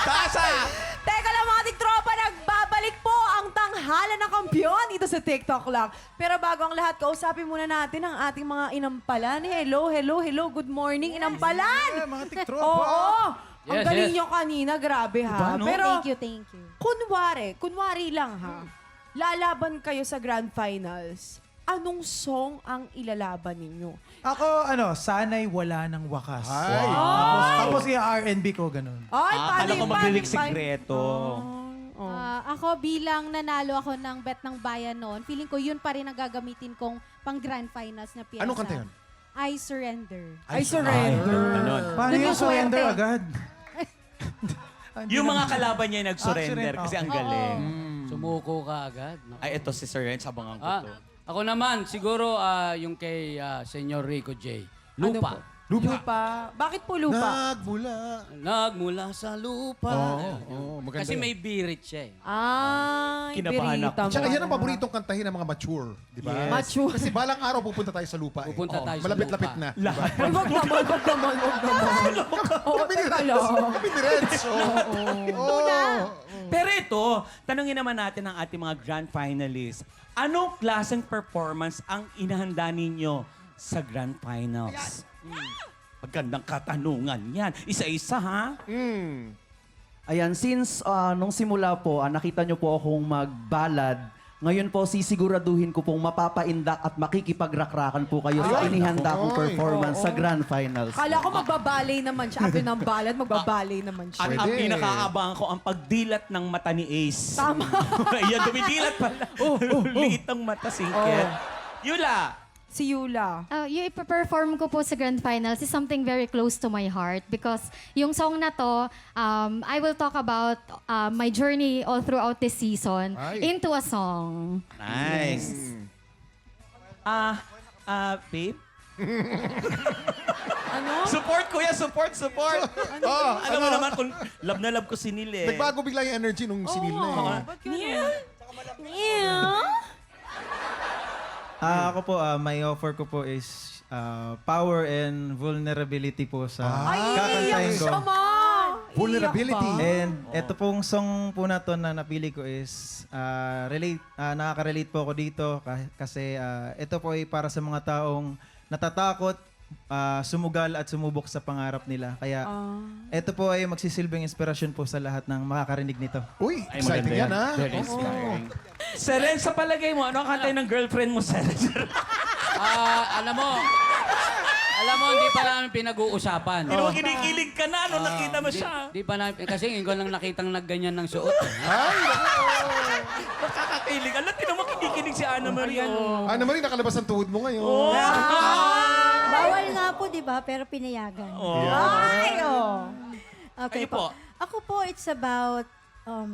Tasha! Teka lang mga tiktropa, nagbabalik po ang tanghalan ng kampyon dito sa TikTok lang. Pero bago ang lahat, kausapin muna natin ang ating mga inampalan. Hello, good morning, inampalan! Yeah, mga tiktropa. Oo! Ang Yes, galing yes. nyo kanina, grabe ha. Diba, no? Pero Thank you. kunwari lang ha, lalaban kayo sa Grand Finals. Anong song ang ilalaban ninyo? Ako, sana'y wala ng wakas. Ay. Tapos yung R&B ko, ganun. Ay, Akala ko maglilig sikreto. Ako bilang nanalo ako ng Bet ng Bayan noon, feeling ko yun pa rin ang gagamitin kong pang Grand Finals na piyesa. Anong kanta yun? I Surrender. I surrender. Ganon. Paano Doon yung yung surrender swerte. agad? Yung mga kalaban niya nag-surrender kasi ang galing. Sumuko ka agad. No? Ay, ito si Sir Renz, abangan ko to. Ako naman, siguro yung kay Senyor Rico J. Ano Lupa. po? Lupa. Bakit po lupa? Nagmula. Nagmula sa lupa. Maganda Kasi yan. may birit siya eh. Ay, Kinabahan ako. birita mo. Tsaka yan ang paboritong kantahin ng mga mature, di ba? Yes. Mature. Kasi balang araw pupunta tayo sa lupa. Pupunta tayo sa Malapit-lapit lupa. na. Lahat. Ay, wag naman. Oo, Kami ni teka Renz. lang. Kami ni Renz. Pero ito, tanungin naman natin ang ating mga grand finalists. Anong klaseng performance ang inahanda ninyo sa grand finals? Magandang katanungan yan. Isa-isa, ha? Ayan, since nung simula po, nakita nyo po akong magbalad, ngayon po sisiguraduhin ko pong mapapaindak at makikipagrakrakan po kayo sa inihanda kong performance sa Grand Finals. Kala ko magbabalay naman siya. After ng balad, magbabalay naman At siya. ang Pwede. pinakaabangan ko, ang pagdilat ng mata ni Ace. Tama. Yan, dumidilat pala. Liit ng mata, singket. Yula! Si Yula. Yung ipa-perform ko po sa Grand Finals is something very close to my heart because yung song na to, I will talk about my journey all throughout this season Ay. into a song. Nice. Babe? Ano? Support, kuya! Support! Alam mo naman kung love na love ko si Neil eh. Nagbago bigla yung energy nung sinil na eh. Ba't ganun? Neil? Ako po, my offer ko po is power and vulnerability po sa Ay, kakantahin iiyak ko. siya, ma. Vulnerability. Iiyak ba? And ito pong song po na to na napili ko is nakaka-relate po ako dito kasi ito po ay para sa mga taong natatakot, sumugal at sumubok sa pangarap nila. Kaya ito po ay magsisilbing inspirasyon po sa lahat ng makakarinig nito. Uy, Ay, exciting maganda yan ha. Very inspiring. Seren, sa palagay mo, ano ang kantay ng girlfriend mo, Seren? Alam mo, hindi pa namin pinag-uusapan. Hindi mo kinikilig ka na, ano nakita mo siya? Di pa namin, kasi ngayon ko lang nakitang nagganyan ng suot. Nakakakilig. Alam, hindi mo kinikilig si Ana Maria. Ano Marie, nakalabas ang tuhod mo ngayon. Bawal nga po, di ba? Pero pinayagan. Ay, oh. Okay Kayo po? Ako po, it's about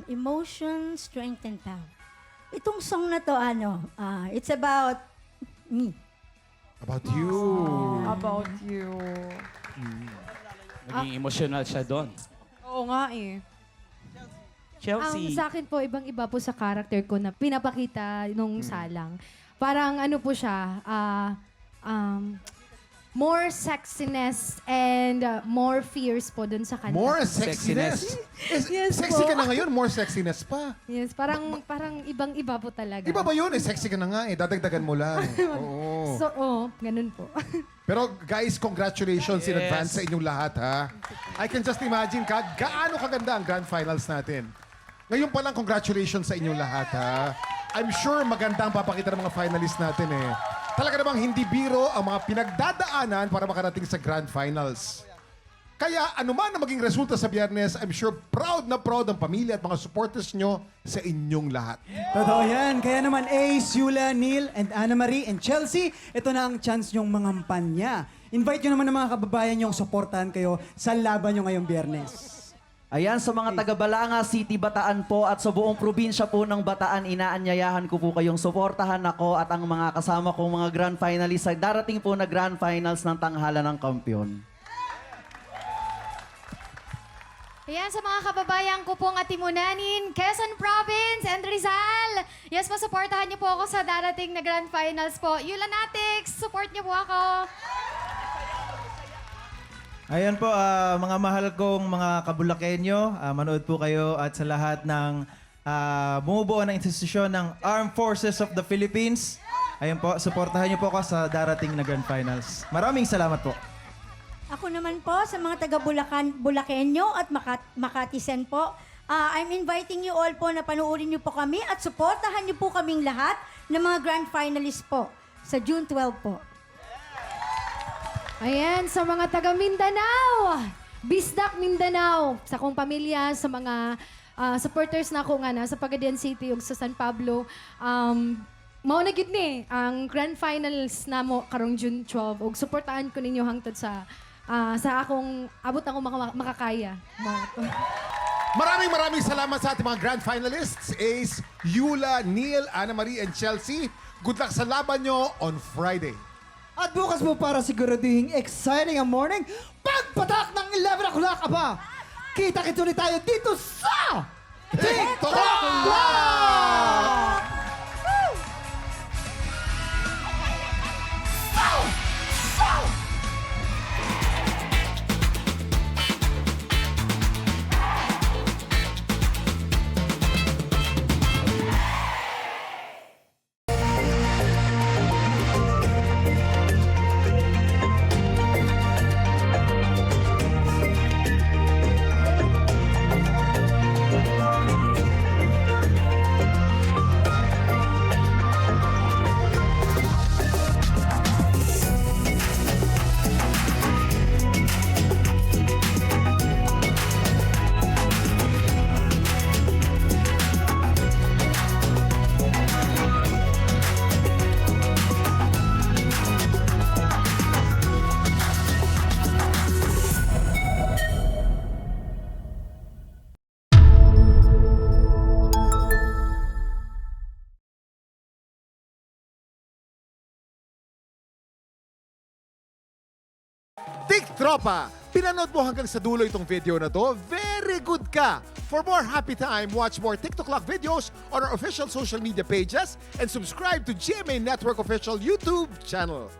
emotion, strength, and power. Itong song na to, it's about me. About you. About you. Naging emotional siya doon. Oo nga eh. Chelsea. Sa akin po, ibang-iba po sa character ko na pinapakita nung salang. Parang ano po siya, more sexiness and more fears po dun sa kanta. More sexiness. Yes Sexy po. ka na ngayon, more sexiness pa. Yes, parang ibang-iba po talaga. Iba ba yun? Sexy ka na nga eh. Dadagdagan mo lang. Oo. So, ganun po. Pero guys, congratulations in Yes. advance sa inyong lahat ha. I can just imagine gaano kaganda ang grand finals natin. Ngayon pa lang, congratulations sa inyong lahat ha. I'm sure maganda ang papakita ng mga finalists natin eh. Talaga namang hindi biro ang mga pinagdadaanan para makarating sa grand finals. Kaya anuman ang maging resulta sa Biyernes, I'm sure proud na proud ang pamilya at mga supporters nyo sa inyong lahat. Totoo yan. Kaya naman Ace, Yula, Neil, and Anna Marie, and Chelsea, ito na ang chance nyong mangampanya. Invite nyo naman ang mga kababayan nyong supportahan kayo sa laban nyo ngayong Biyernes. Ayan, sa mga taga-Balanga City, Bataan po at sa buong probinsya po ng Bataan, inaanyayahan ko po kayong suportahan ako at ang mga kasama kong mga grand finalists sa darating po na grand finals ng Tanghalan ng Kampiyon. Ayan, sa mga kababayan ko pong Atimunanin, Quezon Province, and Rizal. Yes po, supportahan niyo po ako sa darating na Grand Finals po. Yulanatics, support niyo po ako. Ayan po, mga mahal kong mga kabulakenyo, manood po kayo at sa lahat ng bumubuo ng institusyon ng Armed Forces of the Philippines. Ayan po, supportahan niyo po ako sa darating na Grand Finals. Maraming salamat po. Ako naman po sa mga taga-Bulakenyo at Makatisen po, I'm inviting you all po na panoorin niyo po kami at supportahan niyo po kaming lahat ng mga grand finalists po sa June 12 po. Ayan, sa mga taga Mindanao, Bisdak Mindanao, sa kong pamilya, sa mga supporters na ako nga na sa Pagadian City ug sa San Pablo, mao na gyud ni ang grand finals na mo karong June 12 ug suportahan ko ninyo hangtod sa akong abot ako makakaya. Maraming salamat sa ating mga grand finalists, Ace, Yula, Neil, Ana Marie, and Chelsea. Good luck sa laban nyo on Friday. At bukas po para siguraduhin exciting ang morning, pagpatak ng 11 o'clock, aba, kita-kits ulit tayo dito sa TikTok! TikTropa! Pinanood mo hanggang sa dulo itong video na to? Very good ka! For more happy time, watch more TikTok Lock videos on our official social media pages and subscribe to GMA Network official YouTube channel.